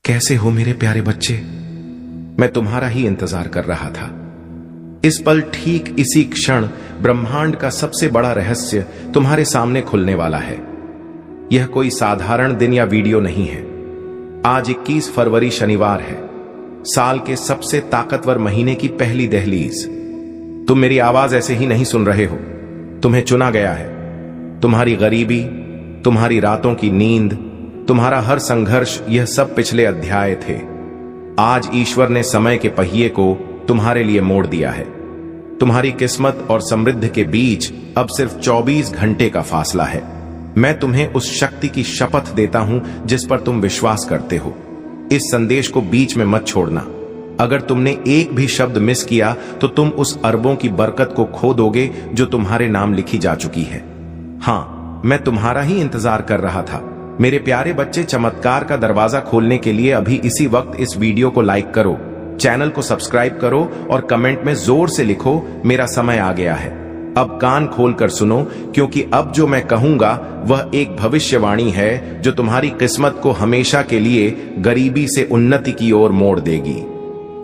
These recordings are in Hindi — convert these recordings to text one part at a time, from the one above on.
कैसे हो मेरे प्यारे बच्चे? मैं तुम्हारा ही इंतजार कर रहा था। इस पल ठीक इसी क्षण ब्रह्मांड का सबसे बड़ा रहस्य तुम्हारे सामने खुलने वाला है। यह कोई साधारण दिन या वीडियो नहीं है। आज 21 फरवरी शनिवार है, साल के सबसे ताकतवर महीने की पहली दहलीज। तुम मेरी आवाज ऐसे ही नहीं सुन रहे हो, तुम्हें चुना गया है। तुम्हारी गरीबी, तुम्हारी रातों की नींद, तुम्हारा हर संघर्ष, यह सब पिछले अध्याय थे। आज ईश्वर ने समय के पहिए को तुम्हारे लिए मोड़ दिया है। तुम्हारी किस्मत और समृद्धि के बीच अब सिर्फ 24 घंटे का फासला है। मैं तुम्हें उस शक्ति की शपथ देता हूं जिस पर तुम विश्वास करते हो। इस संदेश को बीच में मत छोड़ना। अगर तुमने एक भी शब्द मिस किया तो तुम उस अरबों की बरकत को खो दोगे जो तुम्हारे नाम लिखी जा चुकी है। हां, मैं तुम्हारा ही इंतजार कर रहा था। मेरे प्यारे बच्चे, चमत्कार का दरवाजा खोलने के लिए अभी इसी वक्त इस वीडियो को लाइक करो, चैनल को सब्सक्राइब करो और कमेंट में जोर से लिखो, मेरा समय आ गया है। अब कान खोलकर सुनो, क्योंकि अब जो मैं कहूंगा वह एक भविष्यवाणी है जो तुम्हारी किस्मत को हमेशा के लिए गरीबी से उन्नति की ओर मोड़ देगी।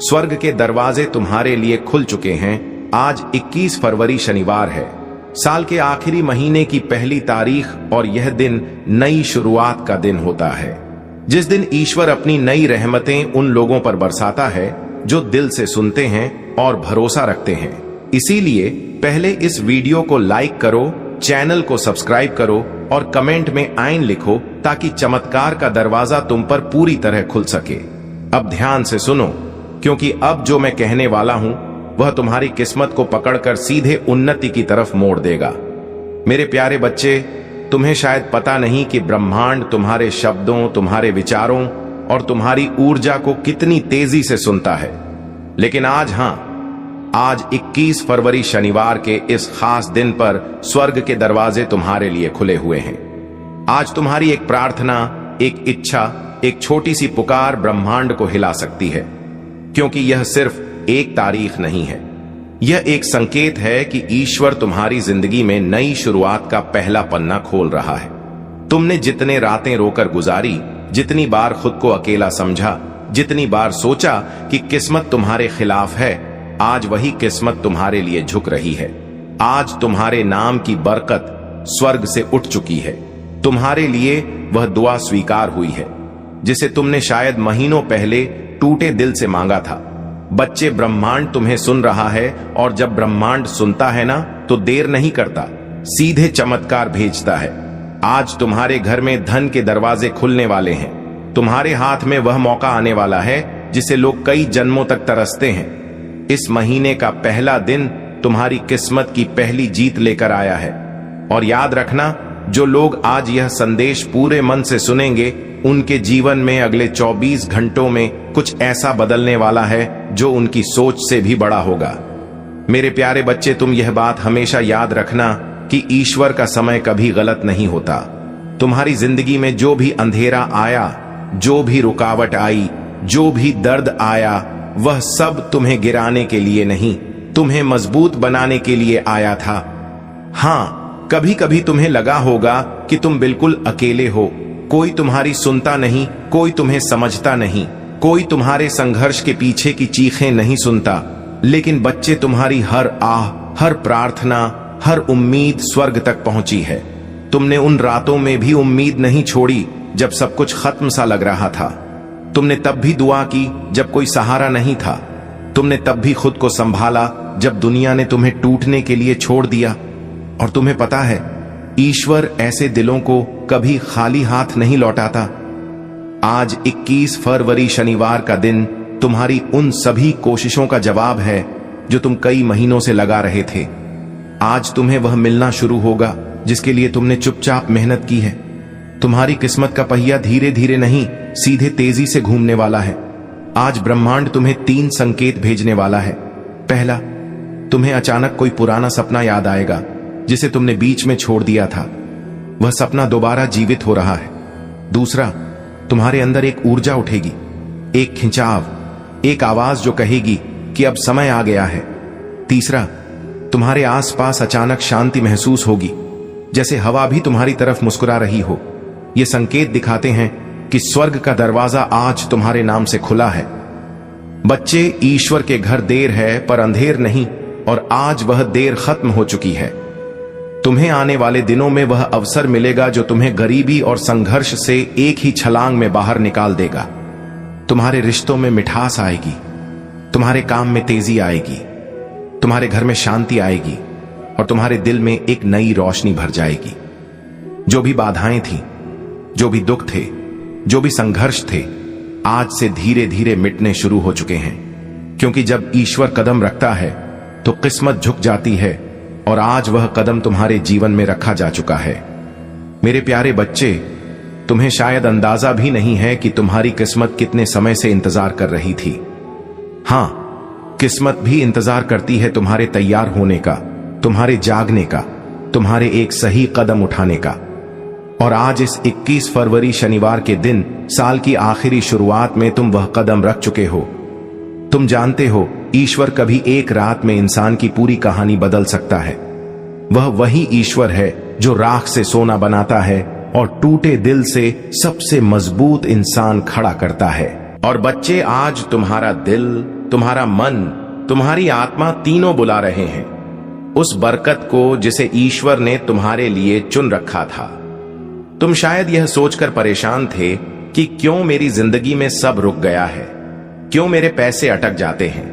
स्वर्ग के दरवाजे तुम्हारे लिए खुल चुके हैं। आज 21 फरवरी शनिवार है, साल के आखिरी महीने की पहली तारीख, और यह दिन नई शुरुआत का दिन होता है, जिस दिन ईश्वर अपनी नई रहमतें उन लोगों पर बरसाता है जो दिल से सुनते हैं और भरोसा रखते हैं। इसीलिए पहले इस वीडियो को लाइक करो, चैनल को सब्सक्राइब करो और कमेंट में आइन लिखो, ताकि चमत्कार का दरवाजा तुम पर पूरी तरह खुल सके। अब ध्यान से सुनो, क्योंकि अब जो मैं कहने वाला हूं वह तुम्हारी किस्मत को पकड़कर सीधे उन्नति की तरफ मोड़ देगा। मेरे प्यारे बच्चे, तुम्हें शायद पता नहीं कि ब्रह्मांड तुम्हारे शब्दों, तुम्हारे विचारों और तुम्हारी ऊर्जा को कितनी तेजी से सुनता है। लेकिन आज, आज 21 फरवरी शनिवार के इस खास दिन पर स्वर्ग के दरवाजे तुम्हारे लिए खुले हुए हैं। आज तुम्हारी एक प्रार्थना, एक इच्छा, एक छोटी सी पुकार ब्रह्मांड को हिला सकती है, क्योंकि यह सिर्फ एक तारीख नहीं है, यह एक संकेत है कि ईश्वर तुम्हारी जिंदगी में नई शुरुआत का पहला पन्ना खोल रहा है। तुमने जितने रातें रोकर गुजारी, जितनी बार खुद को अकेला समझा, जितनी बार सोचा कि किस्मत तुम्हारे खिलाफ है, आज वही किस्मत तुम्हारे लिए झुक रही है। आज तुम्हारे नाम की बरकत स्वर्ग से उठ चुकी है। तुम्हारे लिए वह दुआ स्वीकार हुई है जिसे तुमने शायद महीनों पहले टूटे दिल से मांगा था। बच्चे, ब्रह्मांड तुम्हें सुन रहा है, और जब ब्रह्मांड सुनता है ना, तो देर नहीं करता, सीधे चमत्कार भेजता है। आज तुम्हारे घर में धन के दरवाजे खुलने वाले हैं। तुम्हारे हाथ में वह मौका आने वाला है जिसे लोग कई जन्मों तक तरसते हैं। इस महीने का पहला दिन तुम्हारी किस्मत की पहली जीत लेकर आया है। और याद रखना, जो लोग आज यह संदेश पूरे मन से सुनेंगे, उनके जीवन में अगले 24 घंटों में कुछ ऐसा बदलने वाला है जो उनकी सोच से भी बड़ा होगा। मेरे प्यारे बच्चे, तुम यह बात हमेशा याद रखना कि ईश्वर का समय कभी गलत नहीं होता। तुम्हारी जिंदगी में जो भी अंधेरा आया, जो भी रुकावट आई, जो भी दर्द आया, वह सब तुम्हें गिराने के लिए नहीं, तुम्हें मजबूत बनाने के लिए आया था। हां, कभी कभी तुम्हें लगा होगा कि तुम बिल्कुल अकेले हो, कोई तुम्हारी सुनता नहीं, कोई तुम्हें समझता नहीं, कोई तुम्हारे संघर्ष के पीछे की चीखें नहीं सुनता। लेकिन बच्चे, तुम्हारी हर आह, हर प्रार्थना, हर उम्मीद स्वर्ग तक पहुंची है। तुमने उन रातों में भी उम्मीद नहीं छोड़ी जब सब कुछ खत्म सा लग रहा था। तुमने तब भी दुआ की जब कोई सहारा नहीं था। तुमने तब भी खुद को संभाला जब दुनिया ने तुम्हें टूटने के लिए छोड़ दिया। और तुम्हें पता है, ईश्वर ऐसे दिलों को कभी खाली हाथ नहीं लौटाता। आज 21 फरवरी शनिवार का दिन तुम्हारी उन सभी कोशिशों का जवाब है जो तुम कई महीनों से लगा रहे थे। आज तुम्हें वह मिलना शुरू होगा जिसके लिए तुमने चुपचाप मेहनत की है। तुम्हारी किस्मत का पहिया धीरे धीरे नहीं, सीधे तेजी से घूमने वाला है। आज ब्रह्मांड तुम्हें 3 संकेत भेजने वाला है। पहला, तुम्हें अचानक कोई पुराना सपना याद आएगा जिसे तुमने बीच में छोड़ दिया था। वह सपना दोबारा जीवित हो रहा है। दूसरा, तुम्हारे अंदर एक ऊर्जा उठेगी, एक खिंचाव, एक आवाज जो कहेगी कि अब समय आ गया है। तीसरा, तुम्हारे आसपास अचानक शांति महसूस होगी, जैसे हवा भी तुम्हारी तरफ मुस्कुरा रही हो। ये संकेत दिखाते हैं कि स्वर्ग का दरवाजा आज तुम्हारे नाम से खुला है। बच्चे, ईश्वर के घर देर है पर अंधेर नहीं, और आज वह देर खत्म हो चुकी है। तुम्हें आने वाले दिनों में वह अवसर मिलेगा जो तुम्हें गरीबी और संघर्ष से एक ही छलांग में बाहर निकाल देगा। तुम्हारे रिश्तों में मिठास आएगी, तुम्हारे काम में तेजी आएगी, तुम्हारे घर में शांति आएगी और तुम्हारे दिल में एक नई रोशनी भर जाएगी। जो भी बाधाएं थी, जो भी दुख थे, जो भी संघर्ष थे, आज से धीरे धीरे मिटने शुरू हो चुके हैं। क्योंकि जब ईश्वर कदम रखता है तो किस्मत झुक जाती है, और आज वह कदम तुम्हारे जीवन में रखा जा चुका है। मेरे प्यारे बच्चे, तुम्हें शायद अंदाजा भी नहीं है कि तुम्हारी किस्मत कितने समय से इंतजार कर रही थी। हां, किस्मत भी इंतजार करती है तुम्हारे तैयार होने का, तुम्हारे जागने का, तुम्हारे एक सही कदम उठाने का। और आज इस 21 फरवरी शनिवार के दिन, साल की आखिरी शुरुआत में तुम वह कदम रख चुके हो। तुम जानते हो, ईश्वर कभी एक रात में इंसान की पूरी कहानी बदल सकता है। वह वही ईश्वर है जो राख से सोना बनाता है और टूटे दिल से सबसे मजबूत इंसान खड़ा करता है। और बच्चे, आज तुम्हारा दिल, तुम्हारा मन, तुम्हारी आत्मा तीनों बुला रहे हैं उस बरकत को जिसे ईश्वर ने तुम्हारे लिए चुन रखा था। तुम शायद यह सोचकर परेशान थे कि क्यों मेरी जिंदगी में सब रुक गया है, क्यों मेरे पैसे अटक जाते हैं,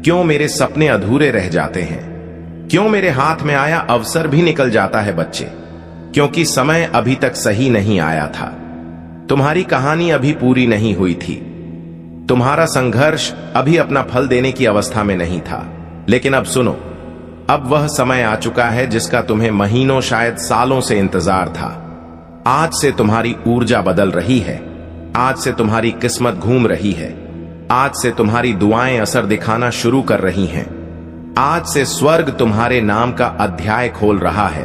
क्यों मेरे सपने अधूरे रह जाते हैं, क्यों मेरे हाथ में आया अवसर भी निकल जाता है। बच्चे, क्योंकि समय अभी तक सही नहीं आया था। तुम्हारी कहानी अभी पूरी नहीं हुई थी। तुम्हारा संघर्ष अभी अपना फल देने की अवस्था में नहीं था। लेकिन अब सुनो, अब वह समय आ चुका है जिसका तुम्हें महीनों, शायद सालों से इंतजार था। आज से तुम्हारी ऊर्जा बदल रही है, आज से तुम्हारी किस्मत घूम रही है, आज से तुम्हारी दुआएं असर दिखाना शुरू कर रही हैं। आज से स्वर्ग तुम्हारे नाम का अध्याय खोल रहा है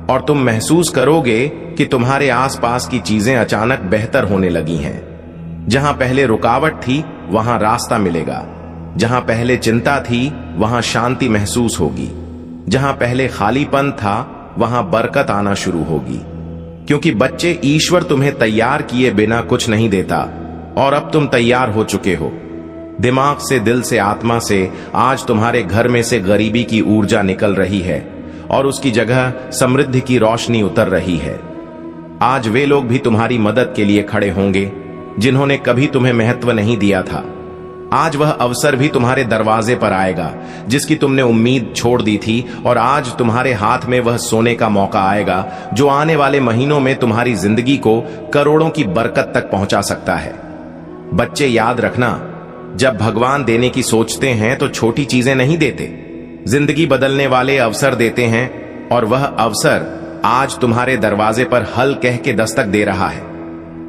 और तुम महसूस करोगे कि तुम्हारे आसपास की चीजें अचानक बेहतर होने लगी हैं। जहां पहले रुकावट थी वहां रास्ता मिलेगा, जहां पहले चिंता थी वहां शांति महसूस होगी, जहां पहले खालीपन था वहां बरकत आना शुरू होगी। क्योंकि बच्चे, ईश्वर तुम्हें तैयार किए बिना कुछ नहीं देता, और अब तुम तैयार हो चुके हो। दिमाग से, दिल से, आत्मा से आज तुम्हारे घर में से गरीबी की ऊर्जा निकल रही है और उसकी जगह समृद्धि की रोशनी उतर रही है। आज वे लोग भी तुम्हारी मदद के लिए खड़े होंगे जिन्होंने कभी तुम्हें महत्व नहीं दिया था। आज वह अवसर भी तुम्हारे दरवाजे पर आएगा जिसकी तुमने उम्मीद छोड़ दी थी, और आज तुम्हारे हाथ में वह सोने का मौका आएगा जो आने वाले महीनों में तुम्हारी जिंदगी को करोड़ों की बरकत तक पहुंचा सकता है। बच्चे, याद रखना, जब भगवान देने की सोचते हैं तो छोटी चीजें नहीं देते, जिंदगी बदलने वाले अवसर देते हैं, और वह अवसर आज तुम्हारे दरवाजे पर हल कह के दस्तक दे रहा है।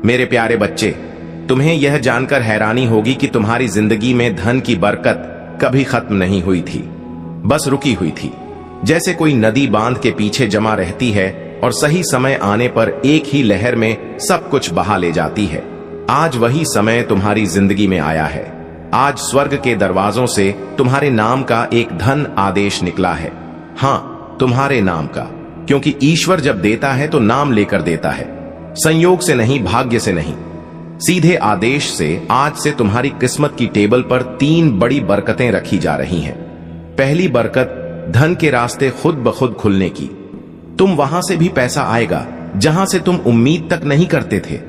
मेरे प्यारे बच्चे, तुम्हें यह जानकर हैरानी होगी कि तुम्हारी जिंदगी में धन की बरकत कभी खत्म नहीं हुई थी, बस रुकी हुई थी। जैसे कोई नदी बांध के पीछे जमा रहती है और सही समय आने पर एक ही लहर में सब कुछ बहा ले जाती है। आज वही समय तुम्हारी जिंदगी में आया है। आज स्वर्ग के दरवाजों से तुम्हारे नाम का एक धन आदेश निकला है। हां, तुम्हारे नाम का, क्योंकि ईश्वर जब देता है तो नाम लेकर देता है, संयोग से नहीं, भाग्य से नहीं, सीधे आदेश से। आज से तुम्हारी किस्मत की टेबल पर 3 बड़ी बरकतें रखी जा रही हैं। पहली बरकत, धन के रास्ते खुद ब खुद खुलने की। तुम वहां से भी पैसा आएगा जहां से तुम उम्मीद तक नहीं करते थे।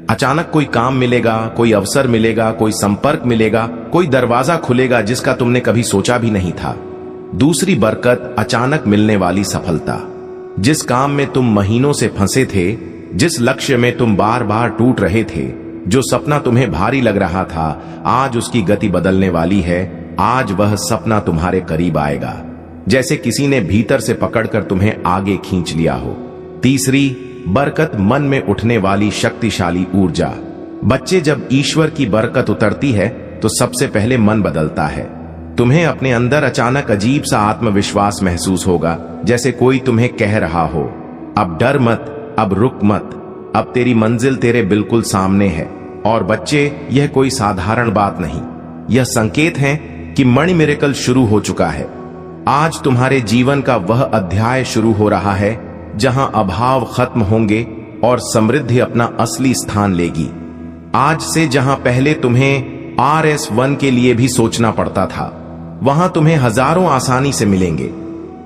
अचानक कोई काम मिलेगा, कोई अवसर मिलेगा, कोई संपर्क मिलेगा, कोई दरवाजा खुलेगा जिसका तुमने कभी सोचा भी नहीं था। दूसरी बरकत, अचानक मिलने वाली सफलता। जिस काम में तुम महीनों से फंसे थे, जिस लक्ष्य में तुम बार बार टूट रहे थे, जो सपना तुम्हें भारी लग रहा था, आज उसकी गति बदलने वाली है। आज वह सपना तुम्हारे करीब आएगा, जैसे किसी ने भीतर से पकड़कर तुम्हें आगे खींच लिया हो। तीसरी बरकत, मन में उठने वाली शक्तिशाली ऊर्जा। बच्चे, जब ईश्वर की बरकत उतरती है तो सबसे पहले मन बदलता है। तुम्हें अपने अंदर अचानक अजीब सा आत्मविश्वास महसूस होगा, जैसे कोई तुम्हें कह रहा हो, अब डर मत, अब रुक मत, अब तेरी मंजिल तेरे बिल्कुल सामने है। और बच्चे, यह कोई साधारण बात नहीं, यह संकेत है कि मणि मिरेकल शुरू हो चुका है। आज तुम्हारे जीवन का वह अध्याय शुरू हो रहा है जहां अभाव खत्म होंगे और समृद्धि अपना असली स्थान लेगी। आज से जहां पहले तुम्हें RS1 के लिए भी सोचना पड़ता था, वहां तुम्हें हजारों आसानी से मिलेंगे।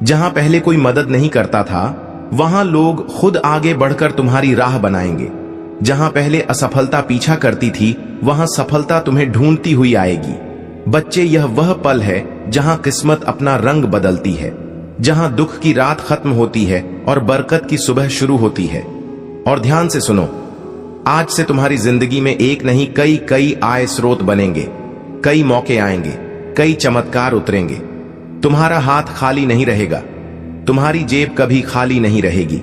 जहां पहले कोई मदद नहीं करता था, वहां लोग खुद आगे बढ़कर तुम्हारी राह बनाएंगे। जहां पहले असफलता पीछा करती थी, वहां सफलता तुम्हें ढूंढती हुई आएगी। बच्चे, यह वह पल है जहां किस्मत अपना रंग बदलती है, जहां दुख की रात खत्म होती है और बरकत की सुबह शुरू होती है। और ध्यान से सुनो, आज से तुम्हारी जिंदगी में एक नहीं कई आय स्रोत बनेंगे, कई मौके आएंगे, कई चमत्कार उतरेंगे। तुम्हारा हाथ खाली नहीं रहेगा, तुम्हारी जेब कभी खाली नहीं रहेगी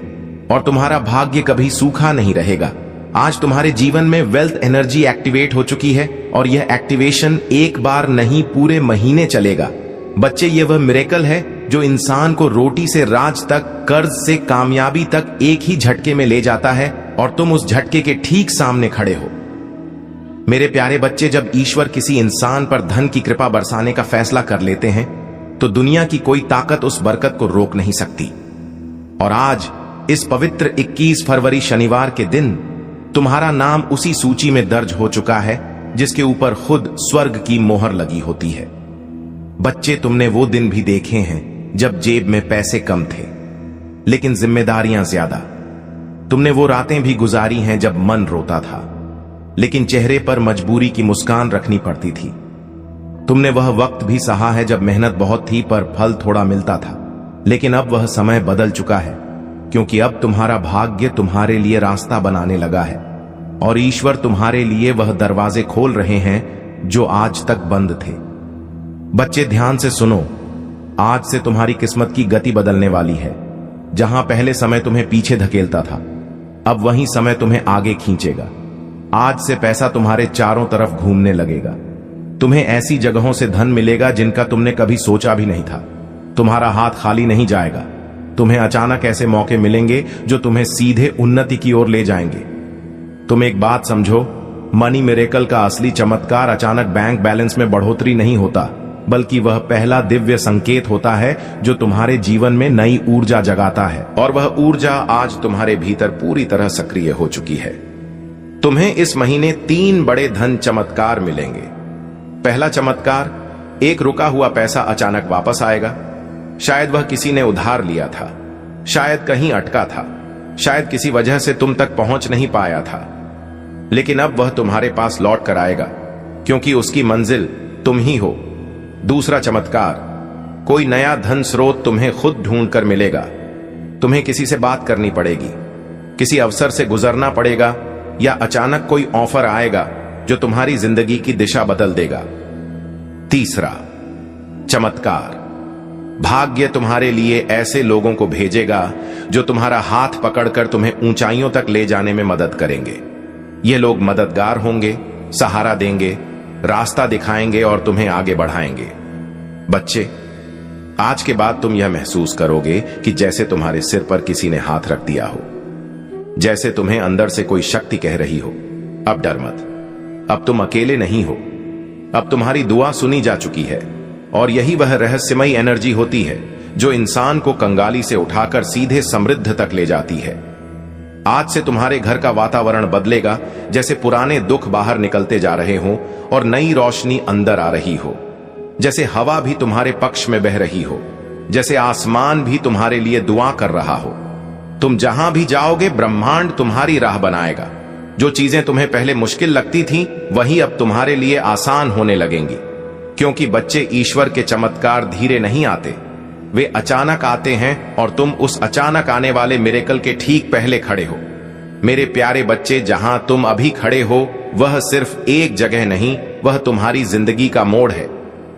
और तुम्हारा भाग्य कभी सूखा नहीं रहेगा। आज तुम्हारे जीवन में वेल्थ एनर्जी एक्टिवेट हो चुकी है और यह एक्टिवेशन एक बार नहीं पूरे महीने चलेगा। बच्चे, यह वह मिरेकल है जो इंसान को रोटी से राज तक, कर्ज से कामयाबी तक एक ही झटके में ले जाता है और तुम उस झटके के ठीक सामने खड़े हो। मेरे प्यारे बच्चे, जब ईश्वर किसी इंसान पर धन की कृपा बरसाने का फैसला कर लेते हैं तो दुनिया की कोई ताकत उस बरकत को रोक नहीं सकती। और आज इस पवित्र 21 फरवरी शनिवार के दिन तुम्हारा नाम उसी सूची में दर्ज हो चुका है जिसके ऊपर खुद स्वर्ग की मोहर लगी होती है। बच्चे, तुमने वो दिन भी देखे हैं जब जेब में पैसे कम थे लेकिन जिम्मेदारियां ज्यादा। तुमने वो रातें भी गुजारी हैं जब मन रोता था लेकिन चेहरे पर मजबूरी की मुस्कान रखनी पड़ती थी। तुमने वह वक्त भी सहा है जब मेहनत बहुत थी पर फल थोड़ा मिलता था, लेकिन अब वह समय बदल चुका है, क्योंकि अब तुम्हारा भाग्य तुम्हारे लिए रास्ता बनाने लगा है और ईश्वर तुम्हारे लिए वह दरवाजे खोल रहे हैं जो आज तक बंद थे। बच्चे, ध्यान से सुनो, आज से तुम्हारी किस्मत की गति बदलने वाली है। जहां पहले समय तुम्हें पीछे धकेलता था, अब वही समय तुम्हें आगे खींचेगा। आज से पैसा तुम्हारे चारों तरफ घूमने लगेगा। तुम्हें ऐसी जगहों से धन मिलेगा जिनका तुमने कभी सोचा भी नहीं था। तुम्हारा हाथ खाली नहीं जाएगा। तुम्हें अचानक ऐसे मौके मिलेंगे जो तुम्हें सीधे उन्नति की ओर ले जाएंगे। तुम एक बात समझो, मनी मिरेकल का असली चमत्कार अचानक बैंक बैलेंस में बढ़ोतरी नहीं होता, बल्कि वह पहला दिव्य संकेत होता है जो तुम्हारे जीवन में नई ऊर्जा जगाता है। और वह ऊर्जा आज तुम्हारे भीतर पूरी तरह सक्रिय हो चुकी है। तुम्हें इस महीने 3 बड़े धन चमत्कार मिलेंगे। पहला चमत्कार, एक रुका हुआ पैसा अचानक वापस आएगा। शायद वह किसी ने उधार लिया था, शायद कहीं अटका था, शायद किसी वजह से तुम तक पहुंच नहीं पाया था, लेकिन अब वह तुम्हारे पास लौट कर आएगा, क्योंकि उसकी मंजिल तुम ही हो। दूसरा चमत्कार, कोई नया धन स्रोत तुम्हें खुद ढूंढ कर मिलेगा। तुम्हें किसी से बात करनी पड़ेगी, किसी अवसर से गुजरना पड़ेगा, या अचानक कोई ऑफर आएगा जो तुम्हारी जिंदगी की दिशा बदल देगा। तीसरा चमत्कार, भाग्य तुम्हारे लिए ऐसे लोगों को भेजेगा जो तुम्हारा हाथ पकड़कर तुम्हें ऊंचाइयों तक ले जाने में मदद करेंगे। ये लोग मददगार होंगे, सहारा देंगे, रास्ता दिखाएंगे और तुम्हें आगे बढ़ाएंगे। बच्चे, आज के बाद तुम यह महसूस करोगे कि जैसे तुम्हारे सिर पर किसी ने हाथ रख दिया हो, जैसे तुम्हें अंदर से कोई शक्ति कह रही हो, अब डर मत, अब तुम अकेले नहीं हो, अब तुम्हारी दुआ सुनी जा चुकी है। और यही वह रहस्यमयी एनर्जी होती है जो इंसान को कंगाली से उठाकर सीधे समृद्ध तक ले जाती है। आज से तुम्हारे घर का वातावरण बदलेगा, जैसे पुराने दुख बाहर निकलते जा रहे हो और नई रोशनी अंदर आ रही हो, जैसे हवा भी तुम्हारे पक्ष में बह रही हो, जैसे आसमान भी तुम्हारे लिए दुआ कर रहा हो। तुम जहां भी जाओगे, ब्रह्मांड तुम्हारी राह बनाएगा। जो चीजें तुम्हें पहले मुश्किल लगती थीं, वही अब तुम्हारे लिए आसान होने लगेंगी, क्योंकि बच्चे, ईश्वर के चमत्कार धीरे नहीं आते, वे अचानक आते हैं और तुम उस अचानक आने वाले मिरेकल के ठीक पहले खड़े हो। मेरे प्यारे बच्चे, जहां तुम अभी खड़े हो वह सिर्फ एक जगह नहीं, वह तुम्हारी जिंदगी का मोड़ है।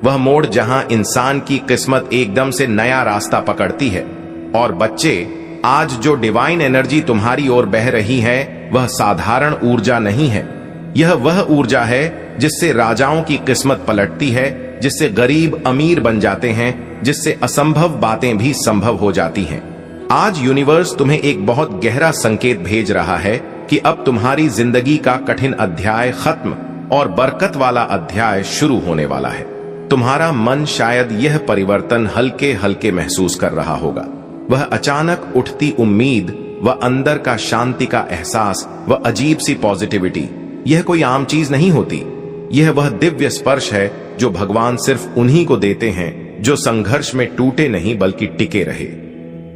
वह मोड़ जहां इंसान की किस्मत एकदम से नया रास्ता पकड़ती है। और बच्चे, आज जो डिवाइन एनर्जी तुम्हारी ओर बह रही है वह साधारण ऊर्जा नहीं है। यह वह ऊर्जा है जिससे राजाओं की किस्मत पलटती है, जिससे गरीब अमीर बन जाते हैं, जिससे असंभव बातें भी संभव हो जाती हैं। आज यूनिवर्स तुम्हें एक बहुत गहरा संकेत भेज रहा है कि अब तुम्हारी जिंदगी का कठिन अध्याय खत्म और बरकत वाला अध्याय शुरू होने वाला है। तुम्हारा मन शायद यह परिवर्तन हल्के हल्के महसूस कर रहा होगा। वह अचानक उठती उम्मीद, वह अंदर का शांति का एहसास, वह अजीब सी पॉजिटिविटी, यह कोई आम चीज नहीं होती। यह वह दिव्य स्पर्श है जो भगवान सिर्फ उन्हीं को देते हैं जो संघर्ष में टूटे नहीं बल्कि टिके रहे।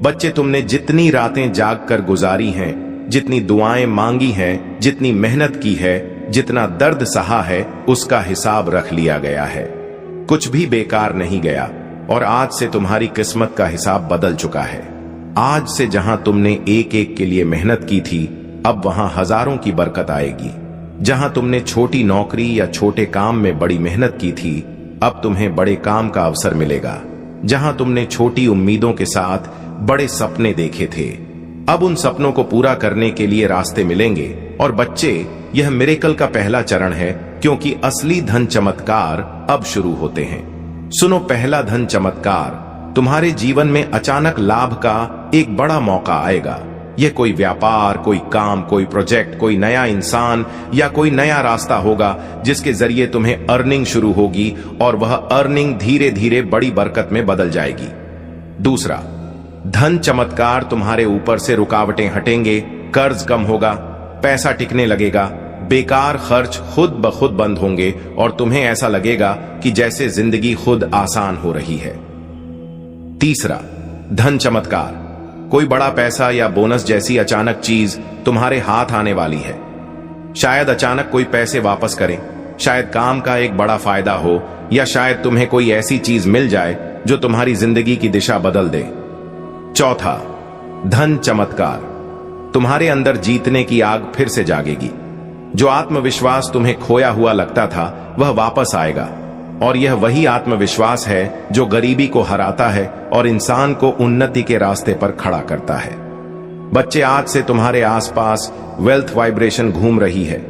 बच्चे, तुमने जितनी रातें जाग कर गुजारी हैं, जितनी दुआएं मांगी हैं, जितनी मेहनत की है, जितना दर्द सहा है, उसका हिसाब रख लिया गया है। कुछ भी बेकार नहीं गया और आज से तुम्हारी किस्मत का हिसाब बदल चुका है। आज से जहां तुमने एक एक के लिए मेहनत की थी, अब वहां हजारों की बरकत आएगी। जहां तुमने छोटी नौकरी या छोटे काम में बड़ी मेहनत की थी, अब तुम्हें बड़े काम का अवसर मिलेगा। जहां तुमने छोटी उम्मीदों के साथ बड़े सपने देखे थे, अब उन सपनों को पूरा करने के लिए रास्ते मिलेंगे। और बच्चे, यह मिरेकल का पहला चरण है, क्योंकि असली धन चमत्कार अब शुरू होते हैं। सुनो, पहला धन चमत्कार, तुम्हारे जीवन में अचानक लाभ का एक बड़ा मौका आएगा। यह कोई व्यापार, कोई काम, कोई प्रोजेक्ट, कोई नया इंसान या कोई नया रास्ता होगा जिसके जरिए तुम्हें अर्निंग शुरू होगी और वह अर्निंग धीरे धीरे बड़ी बरकत में बदल जाएगी। दूसरा, धन चमत्कार, तुम्हारे ऊपर से रुकावटें हटेंगे, कर्ज कम होगा, पैसा टिकने लगेगा, बेकार खर्च खुद ब खुद बंद होंगे और तुम्हें ऐसा लगेगा कि जैसे जिंदगी खुद आसान हो रही है। तीसरा, धन चमत्कार, कोई बड़ा पैसा या बोनस जैसी अचानक चीज तुम्हारे हाथ आने वाली है। शायद अचानक कोई पैसे वापस करे, शायद काम का एक बड़ा फायदा हो, या शायद तुम्हें कोई ऐसी चीज मिल जाए जो तुम्हारी जिंदगी की दिशा बदल दे। चौथा, धन चमत्कार, तुम्हारे अंदर जीतने की आग फिर से जागेगी। जो आत्मविश्वास तुम्हें खोया हुआ लगता था, वह वापस आएगा। और यह वही आत्मविश्वास है जो गरीबी को हराता है और इंसान को उन्नति के रास्ते पर खड़ा करता है। बच्चे, आज से तुम्हारे आसपास वेल्थ वाइब्रेशन घूम रही है।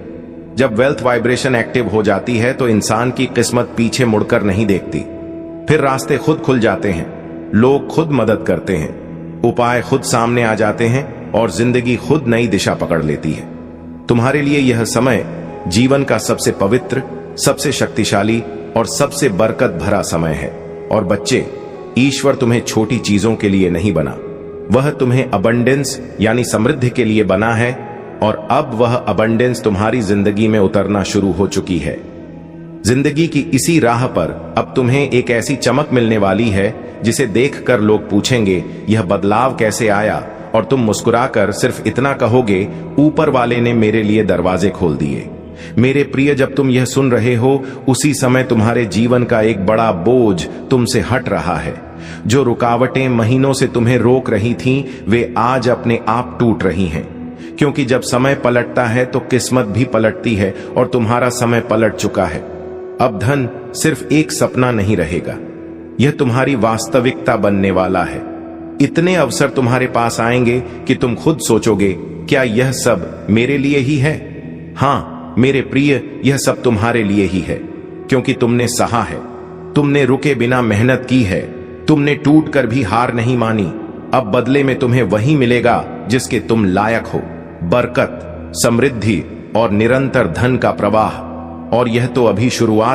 जब वेल्थ वाइब्रेशन एक्टिव हो जाती है तो इंसान की किस्मत पीछे मुड़कर नहीं देखती। फिर रास्ते खुद खुल जाते हैं, लोग खुद मदद करते हैं, उपाय खुद सामने आ जाते हैं और जिंदगी खुद नई दिशा पकड़ लेती है। तुम्हारे लिए यह समय जीवन का सबसे पवित्र, सबसे शक्तिशाली और सबसे बरकत भरा समय है। और बच्चे, ईश्वर तुम्हें छोटी चीजों के लिए नहीं बना, वह तुम्हें अबंडेंस यानी समृद्धि के लिए बना है। और अब वह अबंडेंस तुम्हारी जिंदगी में उतरना शुरू हो चुकी है। जिंदगी की इसी राह पर अब तुम्हें एक ऐसी चमक मिलने वाली है जिसे देखकर लोग पूछेंगे, यह बदलाव कैसे आया? और तुम मुस्कुराकर सिर्फ इतना कहोगे, ऊपर वाले ने मेरे लिए दरवाजे खोल दिए। मेरे प्रिय, जब तुम यह सुन रहे हो, उसी समय तुम्हारे जीवन का एक बड़ा बोझ तुमसे हट रहा है। जो रुकावटें महीनों से तुम्हें रोक रही थीं, वे आज अपने आप टूट रही हैं। क्योंकि जब समय पलटता है तो किस्मत भी पलटती है और तुम्हारा समय पलट चुका है। अब धन सिर्फ एक सपना नहीं रहेगा, यह तुम्हारी वास्तविकता बनने वाला है। इतने अवसर तुम्हारे पास आएंगे कि तुम खुद सोचोगे, क्या यह सब मेरे लिए ही है? हाँ मेरे प्रिय, यह सब तुम्हारे लिए ही है, क्योंकि तुमने सहा है, तुमने रुके बिना मेहनत की है, तुमने टूट कर भी हार नहीं मानी। अब बदले में तुम्हें वही मिलेगा जिसके तुम लायक हो, बरकत, समृद्धि और निरंतर धन का प्रवाह। और यह तो अभी शुरुआत